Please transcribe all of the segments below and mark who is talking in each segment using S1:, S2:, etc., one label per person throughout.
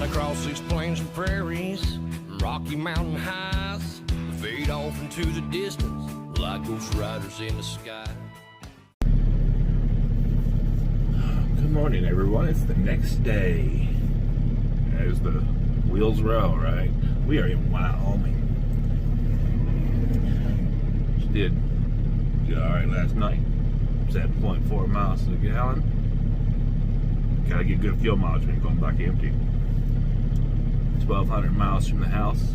S1: Ride across these plains and prairies, rocky mountain highs, fade off into the distance like ghost riders in the sky.
S2: Good morning, everyone. It's the next day. As the wheels roll, right? We are in Wyoming. Just did all right last night. 7.4 miles to the gallon. Gotta get good fuel mileage when you're going back empty. 1,200 miles from the house.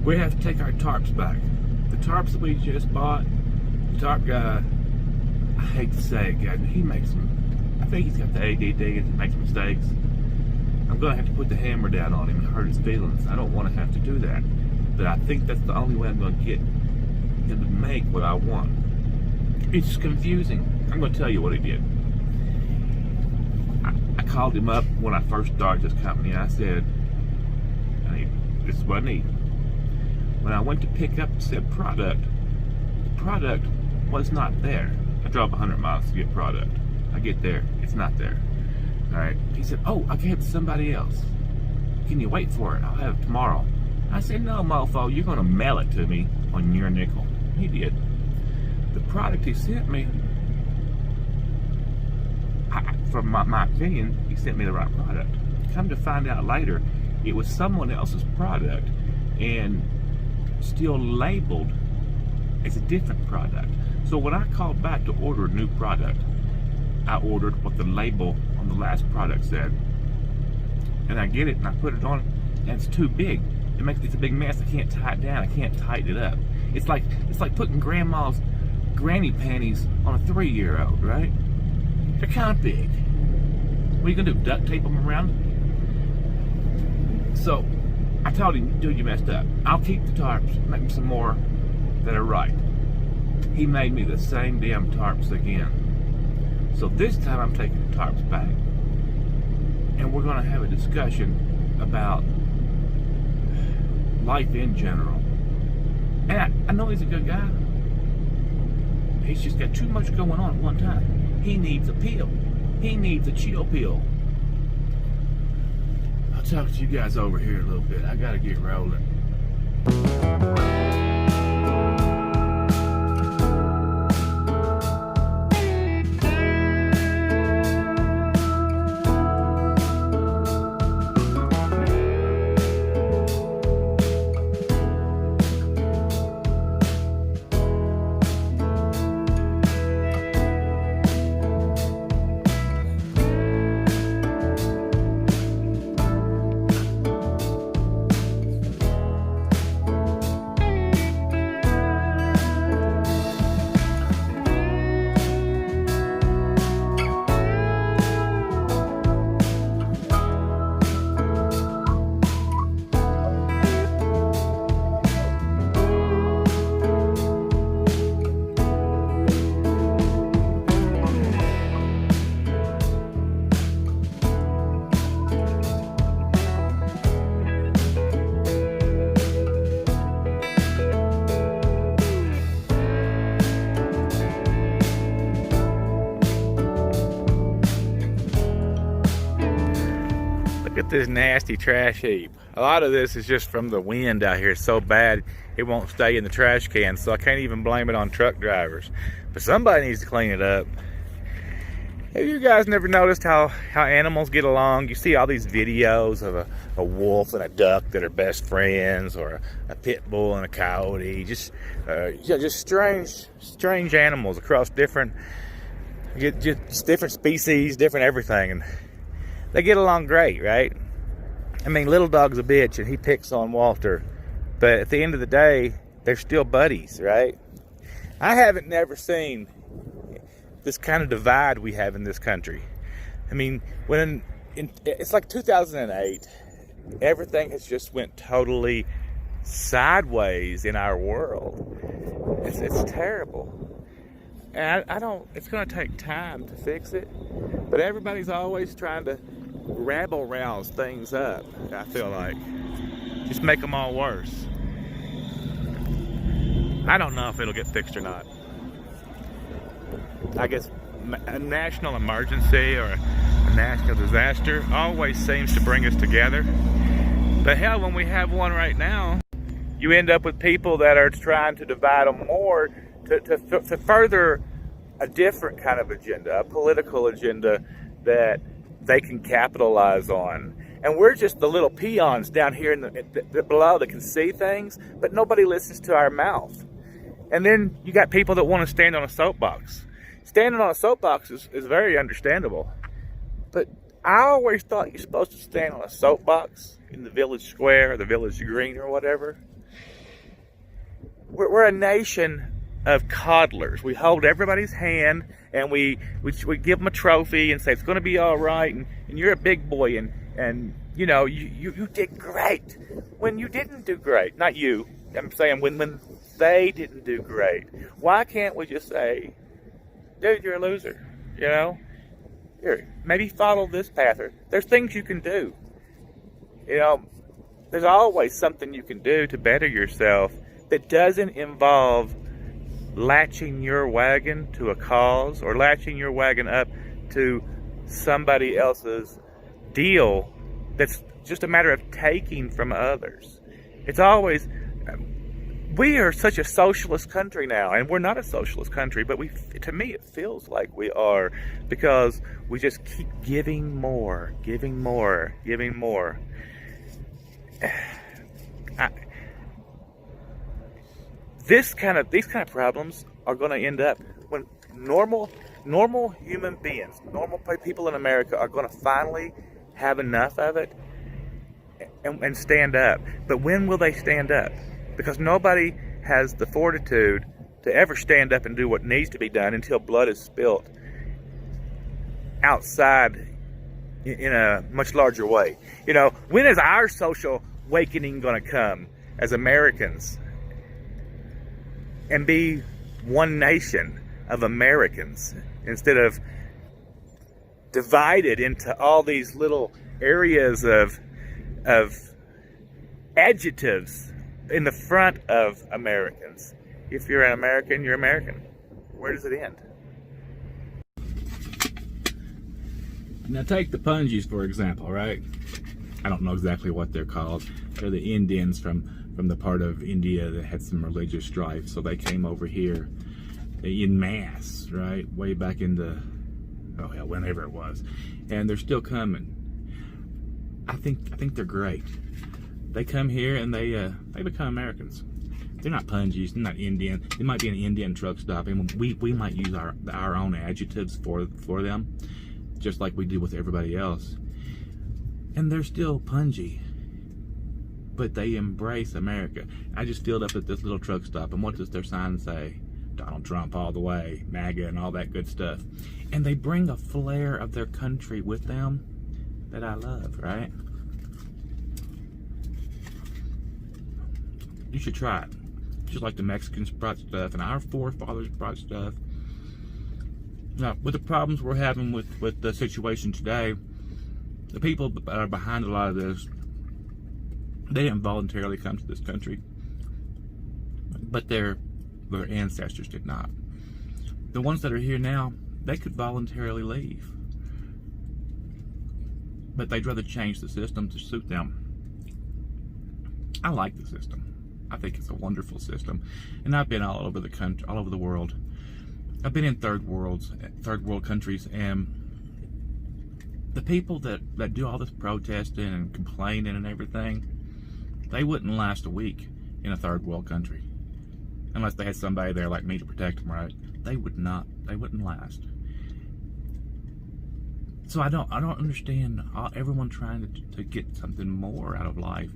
S2: We have to take our tarps back. The tarps that we just bought, the tarp guy, I hate to say it, guys, but he makes them. I think he's got the ADD and he makes mistakes. I'm gonna have to put the hammer down on him and hurt his feelings. I don't want to have to do that, but I think that's the only way I'm gonna get him to make what I want. It's confusing. I'm gonna tell you what he did. I called him up when I first started this company. I said, this is what I need. When I went to pick up said product, the product was not there. I drove 100 miles to get product. I get there, it's not there. All right. He said, oh, I gave it to somebody else. Can you wait for it? I'll have it tomorrow. I said, no, mofo, you're gonna mail it to me on your nickel. He did. The product he sent me, from my opinion, he sent me the right product. Come to find out later, it was someone else's product and still labeled as a different product. So when I called back to order a new product, I ordered what the label on the last product said. And I get it and I put it on and it's too big. It's a big mess. I can't tie it down. I can't tighten it up. It's like putting grandma's granny panties on a 3-year-old, right? They're kind of big. What are you gonna do? Duct tape them around? So I told him, dude, you messed up. I'll keep the tarps, make me some more that are right. He made me the same damn tarps again. So this time I'm taking the tarps back. And we're gonna have a discussion about life in general. And I know he's a good guy. He's just got too much going on at one time. He needs a pill. He needs a chill pill. I'll talk to you guys over here a little bit. I gotta get rolling. Look at this nasty trash heap. A lot of this is just from the wind out here. It's so bad it won't stay in the trash can, so I can't even blame it on truck drivers. But somebody needs to clean it up. Have you guys never noticed how animals get along? You see all these videos of a wolf and a duck that are best friends, or a pit bull and a coyote. Just strange animals across different species, different everything, and they get along great, right? I mean, Little Dog's a bitch and he picks on Walter, but at the end of the day, they're still buddies, right? I haven't never seen this kind of divide we have in this country. I mean, it's like 2008, everything has just went totally sideways in our world. It's terrible. And it's gonna take time to fix it, but everybody's always trying to rabble rouse things up, I feel like. Just make them all worse. I don't know if it'll get fixed or not. I guess a national emergency or a national disaster always seems to bring us together. But hell, when we have one right now, you end up with people that are trying to divide them more to further a different kind of agenda, a political agenda that they can capitalize on. And we're just the little peons down here in the below that can see things, but nobody listens to our mouth. And then you got people that want to stand on a soapbox. Standing on a soapbox is very understandable. But I always thought you're supposed to stand on a soapbox in the village square or the village green or whatever. We're a nation of coddlers. We hold everybody's hand and we give them a trophy and say it's going to be all right, and you're a big boy, and you know you did great when you didn't do great. Not you. I'm saying when they didn't do great. Why can't we just say, dude, you're a loser? You know, here, maybe follow this path. Or there's things you can do. You know, there's always something you can do to better yourself that doesn't involve latching your wagon to a cause or latching your wagon up to somebody else's deal that's just a matter of taking from others. It's always, we are such a socialist country now, and we're not a socialist country, but to me it feels like we are, because we just keep giving more, giving more, giving more. These kind of problems are going to end up when normal human beings, normal people in America are going to finally have enough of it and stand up. But when will they stand up? Because nobody has the fortitude to ever stand up and do what needs to be done until blood is spilt outside in a much larger way. You know, when is our social awakening going to come as Americans and be one nation of Americans instead of divided into all these little areas of adjectives in the front of Americans? If you're an American, you're American. Where does it end? Now take the Punjis, for example, right? I don't know exactly what they're called. They're the Indians from the part of India that had some religious strife, so they came over here in mass, right? Way back in the, oh hell, whenever it was. And they're still coming. I think they're great. They come here and they become Americans. They're not Punjis, they're not Indian. They might be an Indian truck stop, and we might use our own adjectives for them, just like we do with everybody else. And they're still Punji, but they embrace America. I just filled up at this little truck stop, and what does their sign say? Donald Trump all the way, MAGA, and all that good stuff. And they bring a flair of their country with them that I love, right? You should try it. Just like the Mexicans brought stuff and our forefathers brought stuff. Now, with the problems we're having with the situation today, the people that are behind a lot of this, they didn't voluntarily come to this country, but their ancestors did not. The ones that are here now, they could voluntarily leave, but they'd rather change the system to suit them. I like the system. I think it's a wonderful system, and I've been all over the country, all over the world. I've been in third world countries, and the people that do all this protesting and complaining and everything, they wouldn't last a week in a third world country unless they had somebody there like me to protect them, right? They wouldn't last. So I don't understand everyone trying to get something more out of life.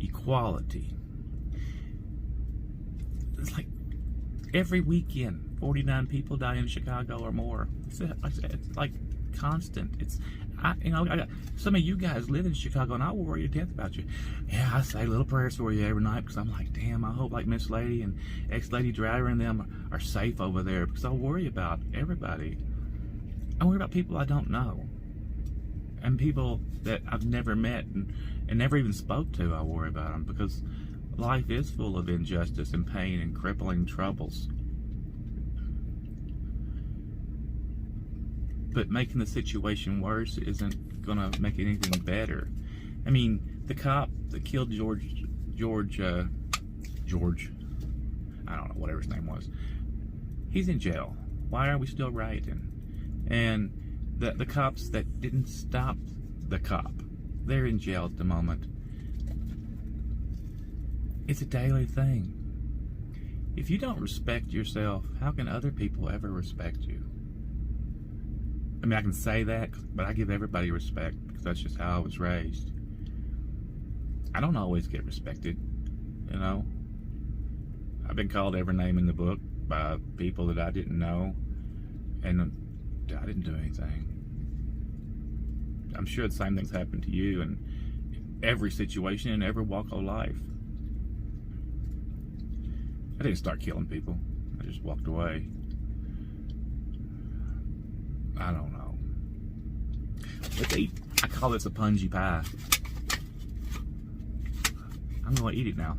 S2: Equality. It's like every weekend 49 people die in Chicago or more. It's like constant. I got some of you guys live in Chicago, and I worry to death about you. Yeah, I say little prayers for you every night, because I'm like, damn, I hope like Miss Lady and Ex-Lady Driver and them are safe over there, because I worry about everybody. I worry about people I don't know, and people that I've never met and never even spoke to. I worry about them, because life is full of injustice and pain and crippling troubles. but making the situation worse isn't gonna make anything better. I mean, the cop that killed George, I don't know, whatever his name was, he's in jail. Why are we still rioting? And the cops that didn't stop the cop, they're in jail at the moment. It's a daily thing. If you don't respect yourself, how can other people ever respect you? I mean, I can say that, but I give everybody respect because that's just how I was raised. I don't always get respected, you know. I've been called every name in the book by people that I didn't know, and I didn't do anything. I'm sure the same things happen to you in every situation, in every walk of life. I didn't start killing people. I just walked away. I don't know. Let's eat. I call this a pungy pie. I'm gonna eat it now.